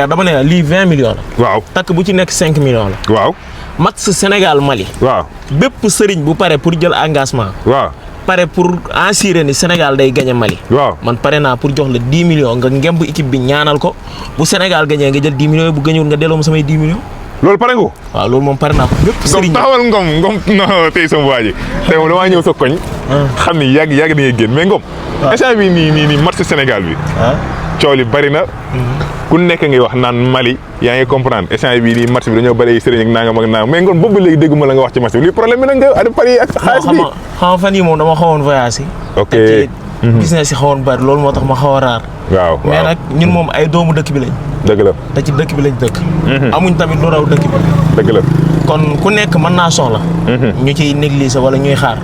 dama ne lii 20 millions la. waaw takk bu ci nekk 5 millions la. waaw. match Sénégal Mali. waaw. bépp sëriñ bu pare pour jël engagement. waaw. pare pour assurer ni Sénégal day gagné Mali. waaw man pare naa pour jox la 10 millions nga ngemb équipe bi ñaanal ko bu Sénégal gagné nga jël 10 millions bu gagnéwul nga delloo ma samay 10 millions. loolu pare nga ko. waaw loolu moom pare naa ko bépp sëriñ. taxawal ngom non tey sama waa ji tey moom damaa ñëw sa koñ. xam ni yàgg da ngay génn mais ngom. waaw instant bi nii match Sénégal bi. coow li bari na. ku nekk ngay wax naan Mali yaa ngi comprendre instant bii nii match bi dañoo bëri sëriñ ak nangam mais ngoon boobu ba léegi dégguma la nga wax ci match bi lii problème bi nag nga ada pari ak xaalis bi xam fan yi moom dama xawoon voyage yi. ok business yi xawoon bari loolu moo tax ma xaw a raar. waaw mais nag ñun moom ay doomu dëkk bi lañ. dëgg la te ci dëkk bi lañ dëkk. amuñ tamit lu raw dëkk bi. dëgg la kon ku nekk mën naa soxla. ñu ciy négliger wala ñuy xaar.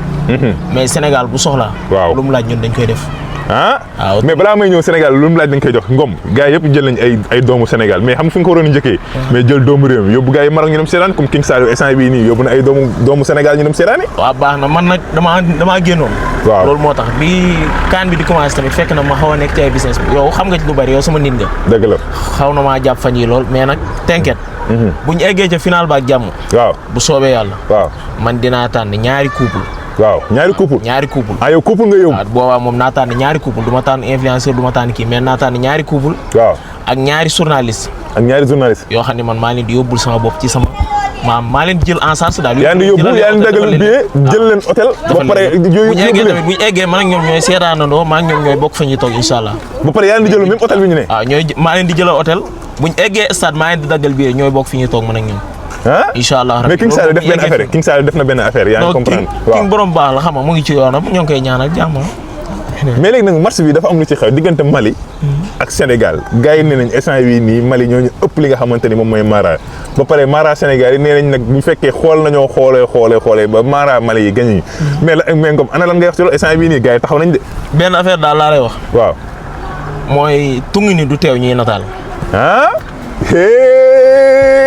mais Sénégal bu soxlaa. waaw lu mu laaj ñun dañ koy def. waaw mais balaa may ñëw Sénégal lu mu laaj dañ koy jox ngom gars yëpp jël nañ ay doomu Sénégal mais xam nga fi nga ko waroon a njëkkee mais jël doomu réew mi yóbbu gars yi Maroc ñu dem seetaan comme King Saliou instant bii nii yóbbu na ay doomu Sénégal ñu dem seetaan yi waaw baax na man nag damaa génnoon. waaw loolu moo tax bi kaan bi di commencé tamit fekk na ma xaw a nekk ci ay business bi yow xam nga ci lu bari yow sama nit nga. dëgg la xaw na maa jàpp fan yi lool mais nag t'inquiète. bu ñu eggee ca final ba ak jàmm. waaw bu soobee yàlla. waaw man dinaa tànn ñaari couple. waaw ñaari couple. yow couple nga yóbbu. waaw boobaa moom naa tànn ñaari couple du ma tànn influenceur du ma tànn kii mais naa tànn ñaari couple. waaw ak ñaari journaliste. yoo xam ne man maa leen di yóbbul sama bopp ci sama maa leen di jël en charge daal. yaa ngi yóbbu yaa ngi dagal billet jël leen hôtel. ba pare bu ñu eggee tamit bu ñu eggee man ak ñoom ñooy seetaanandoo maa ak ñoom ñooy bokk fa ñuy toog incha allah. ba pare yaa ngi di jël même hôtel bi ñu ne. waaw maa leen di jëlal hôtel bu ñu eggee stade maa leen di daggal billet ñooy bokk fi ñuy toog man ak ñoom. incha allah mais King Saliou def na benn affaire yaa ngi comprendre. waaw King borom baax la xam nga mu ngi ci yoonam ñoo ngi koy ñaanal jàmm. mais léegi nag match bi dafa am lu ci xew diggante Mali ak Sénégal gars yi nee nañ instant bii nii Mali ñoo ñu ëpp li nga xamante ni moom mooy Mara ba pare Mara Sénégal yi nee nañ nag bu fekkee xool nañoo xoolee ba Mara Mali yi gañ mais Ngom ana lan ngay wax ci loolu instant bii nii gars yi taxaw nañ de. benn affaire daal laa lay wax. waaw. mooy tungi ni du teew ñuy nataal.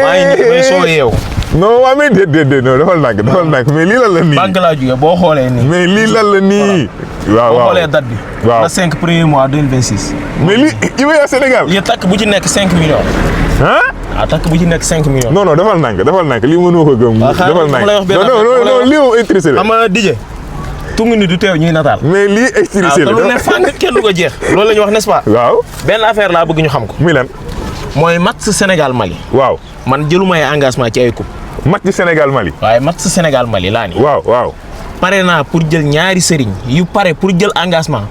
maa ngi may soo yeew. non waa mais déedéet non defal nànk mais lii lan la nii. banque laa jógee boo xoolee nii. mais lii lan la nii. waaw boo xoolee date bi. waaw le 5 premier mois 2026. mais lii Ibeya Sénégal. lii takk bu ci nekk 5 millions. waaw takk bu ci nekk 5 millions. non defal nànk lii mënoo ko gëm. defal nànk non lii moom intéressé la. xam nga DJ. tungu ni du teew ñuy nataal. mais lii intéressé la. waaw te lu ne fànn kenn du ko jeex. loolu la ñu wax n'est-ce pas. waaw. benn affaire laa bëgg ñu xam ko. muy lan. mooy match Sénégal Mali. waaw. man jëluma ay engagement ci ay coupe. match Sénégal Mali. waaye match Sénégal Mali laa ni. waaw. pare naa pour jël ñaari sëriñ yu pare pour jël engagement.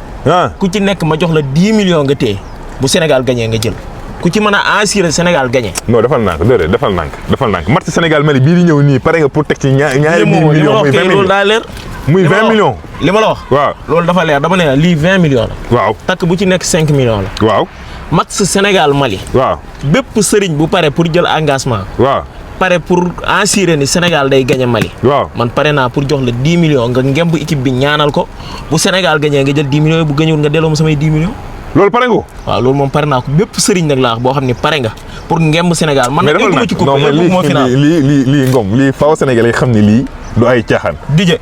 ku ci nekk ma jox la 10 millions nga téye bu Sénégal gagné nga jël ku ci mën a assurer Sénégal gagné. non defal nànk match Sénégal Mali bii di ñëw nii pare nga pour teg ci ñaari 10 millions muy 20 millions loolu daa leer. muy 20 millions. li ma la wax. waaw loolu dafa leer dama ne la lii 20 millions la. waaw takk bu ci nekk 5 millions la. waaw. match Sénégal Mali. waaw bépp sëriñ bu pare pour jël engagement. waaw. pare pour assurer ni Sénégal day gagné Mali. waaw man pare naa pour jox la 10 millions nga ngemb équipe bi ñaanal ko bu Sénégal gagné nga jël 10 millions bu gagnéwul nga delloo ma samay 10 millions. loolu pare nga ko. waaw loolu moom pare naa ko bépp sëriñ nag laa wax boo xam ne pare nga pour ngemb Sénégal. man nag egguma ci coupe egguma final lii Ngom lii faaw Sénégal yi xam ne lii du ay caaxaan. Dije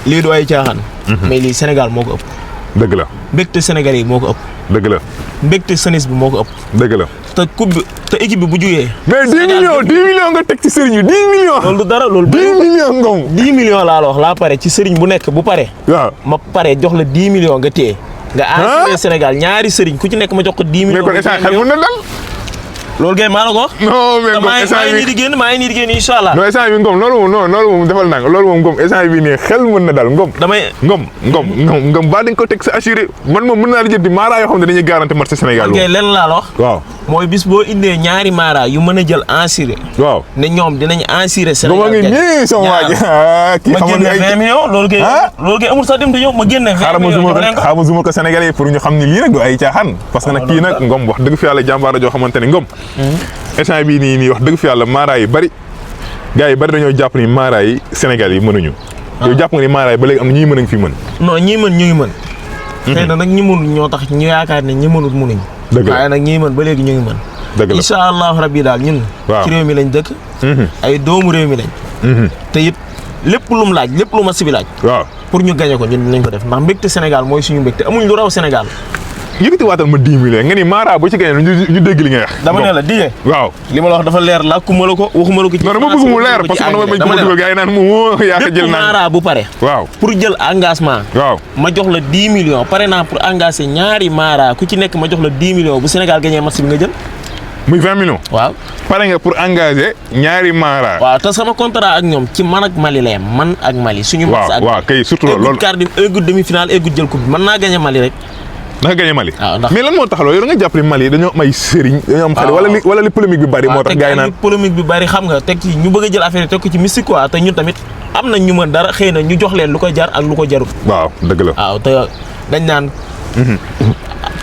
lii du ay caaxaan. mais lii Sénégal moo ko ëpp. dëgg la. mbégte Sénégal yi moo ko ëpp. dëgg la. mbégte senis bi moo ko ëpp. dëgg la. te coupe bi te équipe bi bu jugee. mais 10 millions nga teg ci sëriñ bi 10 millions. loolu du dara loolu. 10 millions Ngom. 10 millions laa la wax laa pare ci sëriñ bu nekk bu pare. waaw ma pare jox la 10 millions nga téye. nga assuré Sénégal ñaari sëriñ ku ci nekk ma jox ko 10 millions. mais kon instant xel mën na dal. loolu kay maa la ko wax. non mais Ngom maa ngi nii di génn maa ngi nii di génn incha allah. non instant bi Ngom loolu moom defal naa loolu moom Ngom instant bi nii xel mën na dal Ngom. Ngom ba dañ ko teg sa assuré man moom mën naa la jëndi maara yoo xam ne dañuy garanti marché Sénégal. ok lenn laa la wax. waaw mooy bis boo indee ñaari maara yu mën a jël assuré. waaw ne ñoom dinañ assuré Sénégal. Ngom a ngi nii sama waa ji. kii ma génne 20 millions loolu kay amul sax dem te ñëw ma génne 20 millions xaaral ma zuma ko Sénégalais yi pour ñu xam ni lii nag du ay caaxaan parce que nag kii nag Ngom wax dëgg fi yàlla jàmbaar joo xamante ne Ngom instant bii nii wax dëgg fi yàlla maara yi bari gars yi bari dañoo jàpp ni maara yi Sénégal yi mënuñu. yow jàpp nga ni maara yi ba léegi am na ñii mën a fi mën. non ñii mën ñu ngi mën. xëy na nag ñi mënul ñoo tax ñu yaakaar ne ñi mënul mënuñ. dëgg la waaye nag ñii mën ba léegi ñu ngi mën. dëgg la incha allahu rabbi daal ñun. waaw ci réew mi lañ dëkk. ay doomu réew mi lañ. te it lépp lu mu laaj lépp lu ma sibi laaj. waaw pour ñu gañe ko ñun dinañ ko def ndax mbégte Sénégal mooy suñu mbégte amuñ lu raw Sénégal. yëkkati waatal ma 10 millions nga ni Mara bu ci gagné ñu dégg li nga wax. dama ne la dige. waaw li ma la wax dafa leer làkkuma la ko waxuma la ko. ci non dama bëgg mu leer parce que man dama bañ ko dugal gars yi naan mu yaa ko jël naan Mara bu pare. waaw pour jël engagement. waaw ma jox la 10 millions pare naa pour engager ñaari Mara ku ci nekk ma jox la 10 millions bu Sénégal gagné match bi nga jël. muy 20 millions. waaw pare nga pour engager ñaari Mara. waaw te sama contrat ak ñoom ci man ak Mali la yem man ak Mali. suñu match ak waaw kay surtout loolu. eggut demi-finale eggut jël coupe bi mën naa gagné Mali rek. ndax gagné Mali. waaw ndax mais lan moo tax loolu yow nga jàpp ni Mali dañoo am ay sëriñ. dañoo am xale wala li polémique bi bari. moo tax gars yi naan polémique bi bari xam nga teg ci ñu bëgg a jël affaire yi teg ko ci mystique quoi te ñun tamit am nañ ñu mën dara xëy na ñu jox leen lu ko jar ak lu ko jarul. waaw dëgg la. waaw te dañ naan.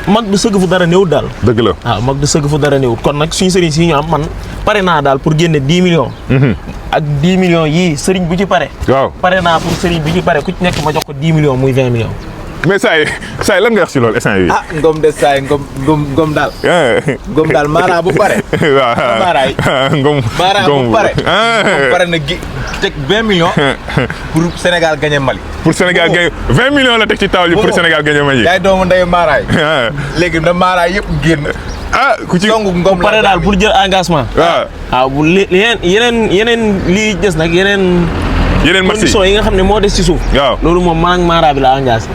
mag du sëgg fu dara néewut daal. dëgg la waaw mag du sëgg fu dara néewut kon nag suñu sëriñ si ñu am man pare naa daal pour génne 10 millions. ak 10 millions yii sëriñ bu ci pare. waaw pare naa pour sëriñ bi ci pare ku ci nekk ma jox ko 10 millions muy 20 millions. mais saa yi lan nga wax si loolu instant yii. ngom de saa yi ngom daal. ngom daal Mara bu pare. waaw Mara yi. ngom Mara bu pare. ngom pare na teg 20 millions pour Sénégal gagné Mali. pour Sénégal gagné 20 millions la teg ci taw ji pour Sénégal gagné Mali. yaay doomu ndeyu Mara yi. léegi na Mara yëpp génn. ku ci songu ngom pare daal pour jël engagement. waaw bu yeneen lii des nag yeneen match conditions yi nga xam ne moo des ci suuf. waaw loolu moom man ak Mara bi la engagé.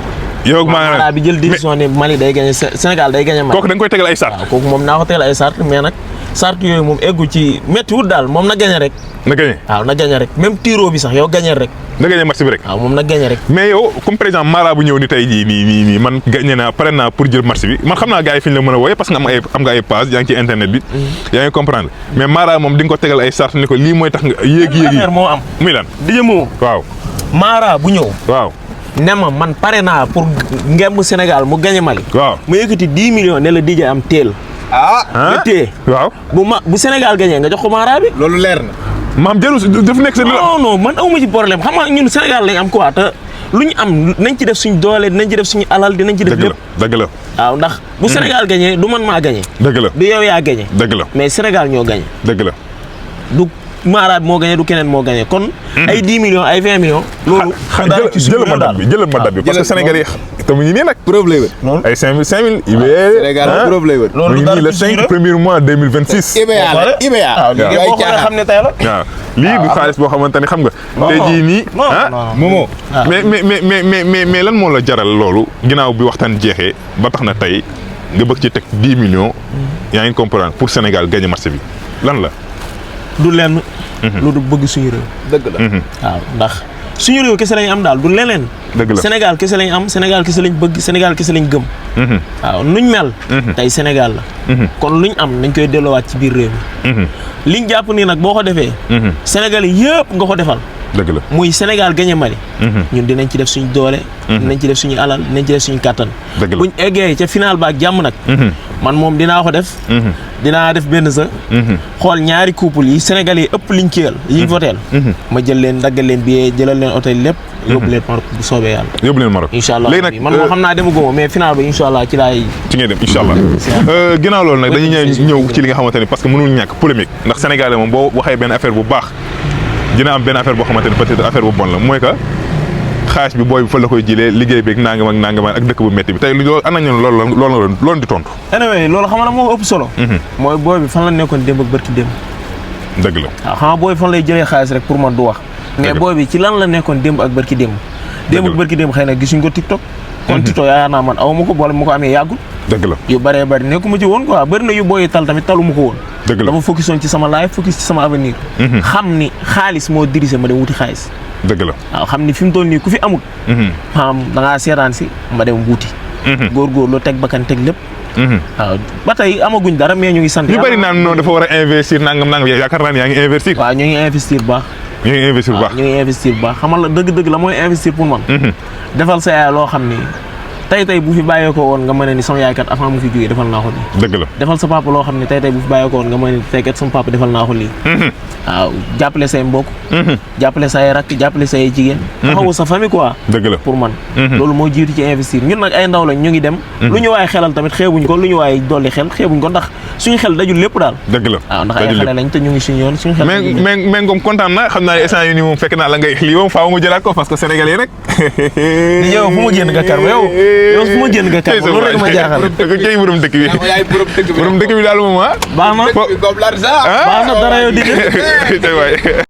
yow ak Mara bi jël décision ne Mali day gagné Sénégal day gagné Mali. kooku da nga koy tegal ay sart. waaw kooku moom naa ko tegal ay sart mais nag sart yooyu moom eggu ci métti wut daal moom na gagné rek. na gagné waaw na gagné rek même tiro bi sax yow gagné rek. na gagné match bi rek. waaw moom na gagné rek. mais yow comme par exemple Mara bu ñëw ni tey jii nii man gagné naa pare naa pour jël match bi man xam naa gars yi fi ñu la mën a wooyee parce que am nga ay page yaa ngi ci internet bi. yaa ngi comprendre mais Mara moom di nga ko tegal ay sart ni ko lii mooy tax nga yéegi affaire moo am. muy lan di jëmoo. waaw Mara bu ñëw. waaw. ne ma man pare naa pour ngemb Sénégal mu gagné Mali. waaw mu yëkkati 10 millions ne la DJ am teel. nga téye. waaw bu Sénégal gagné nga jox ko Mara bi. loolu leer na. maam jarul dafa nekk sa. non man awma ci problème xam nga ñun Sénégal lañ am quoi te lu ñu am nañ ci def suñ doole dinañ ci def suñu alal dinañ ci def lépp. dëgg la waaw ndax bu Sénégal gagné du man maa gagné. dëgg la du yow yaa gagné. dëgg la mais Sénégal ñoo gagné. dëgg la du Mara bi moo gagné du keneen moo gagné kon. ay 10 millions ay 20 millions. loolu jëlal ma date bi parce que Sénégal yi te mu ngi nii nag. preuve lay wër. ay 5000. Sénégal preuve lay wër. loolu mu ngi nii le 5 premier mois 2026. IBA la IBA. waaw léegi boo xoolee xam ne tey la. waaw lii du xaalis boo xamante ni xam nga. tey jii nii Momo. mais lan moo la jaral loolu ginnaaw bi waxtaan jeexee ba tax na tey nga bëgg ci teg 10 millions. yaa ngi comprendre pour Sénégal gagner match bi lan la. du lenn. lu du bëgg suñu réew. dëgg la. waaw ndax suñu réew kese lañ am daal du leneen. dëgg la Sénégal kese lañ am Sénégal kese lañ bëgg Sénégal kese lañ gëm. waaw nuñ mel. tey Sénégal la. kon luñ am nañ koy delloowaat ci biir réew mi. liñ jàpp nii nag boo ko defee. Sénégal yëpp nga ko defal. dëgg la muy Sénégal gagné Mali. ñun dinañ ci def suñu doole. dinañ ci def suñu alal dinañ ci def suñu kàttan. dëgg la buñ eggee ca final ba ak jàmm nag. man moom dinaa ko def. dinaa def benn sa. xool ñaari couple yi Sénégal yi ëpp liñ kiyal yiñ voteel. ma jël leen daggal leen billet jëlal leen hôtel lépp. yóbbu leen Maroc bu soobee yàlla. yóbbu leen Maroc incha allah léegi nag man moo xam naa demaguma mais final ba incha allah ci laay. ci ngay dem incha allah. ginnaaw loolu nag dañuy ñëw ci li nga xamante ni parce que mënul ñàkk polémique ndax Sénégalais moom boo waxee benn affaire bu baax dina am benn affaire boo xamante ni peut-être affaire bu bon la mooy que xaalis bi booy bi fa la koy jëlee liggéey bi ak nangam ak dëkk bu métti bi tey loolu ana ñu loolu di tontu. anyway loolu xam nga moo ëpp solo. mooy booy bi fan la nekkoon démb ak barki démb. dëgg la waaw xam nga booy bi fan lay jëlee xaalis rek pour man du wax. mais booy bi ci lan la nekkoon démb ak barki démb. démb ak barki démb xëy na gisuñ ko TikTok. kon TikTok yaakaar naa man aw ma ko boole ma ko amee yàggul. dëgg la yu bëree bëri nekkuma ci woon quoi bëri na yu booy tal tamit talu ma ko woon. dëgg la dama focus woon ci sama life focus ci sama avenir. xam ni xaalis moo dirigé ma dem wuti xaalis. dëgg la waaw xam ni fi mu toll nii ku fi amul. maanaam da ngaa seetaan si ma dem wuti. góorgóorlu teg bakkan teg lépp. waaw ba tey amaguñ dara mais ñu ngi sant. ñu bëri naan noonu dafa war a investir nangam yaakaar naa ne yaa ngi investir. waaw ñu ngi investir bu baax. ñu ngi investir bu baax ñu ngi investir bu baax xamal la dëgg-dëgg la mooy investir pour man. defal sa yaay loo xam ni tey bu fi bàyyeekoo woon nga mën a ni sama yaay kat avant mu fi jógee defal naa ko nii. dëgg la defal sa papa loo xam ne tey bu fi bàyyeekoo woon nga mën a ni tey kat sama papa defal naa ko lii. waaw jàppale say mbokk. jàppale say rakk jàppale say jigéen. taxawu sa famille quoi. dëgg la pour man. loolu moo jiitu ci investir ñun nag ay ndaw lañ ñu ngi dem. lu ñu waay xelal tamit xeebuñ ko lu ñu waay dolli xel xeebuñ ko ndax suñu xel dajul lépp daal. dëgg la waaw ndax ay xale lañ te ñu ngi suñu yoon suñu xel. mais Ngom kontaan na xam naa ne instant yii nii moom fekk naa la ngay lii moom faaw mu jëlaat ko parce que sénégalais rek. yow fu mu génn Dakar yow yow fu ma génn nga kàmm loolu rek ma jaaxal. kay borom dëkk bi. yaay borom dëkk bi borom dëkk bi daal moom ah. baax na comme l'argent. baax na dara yow di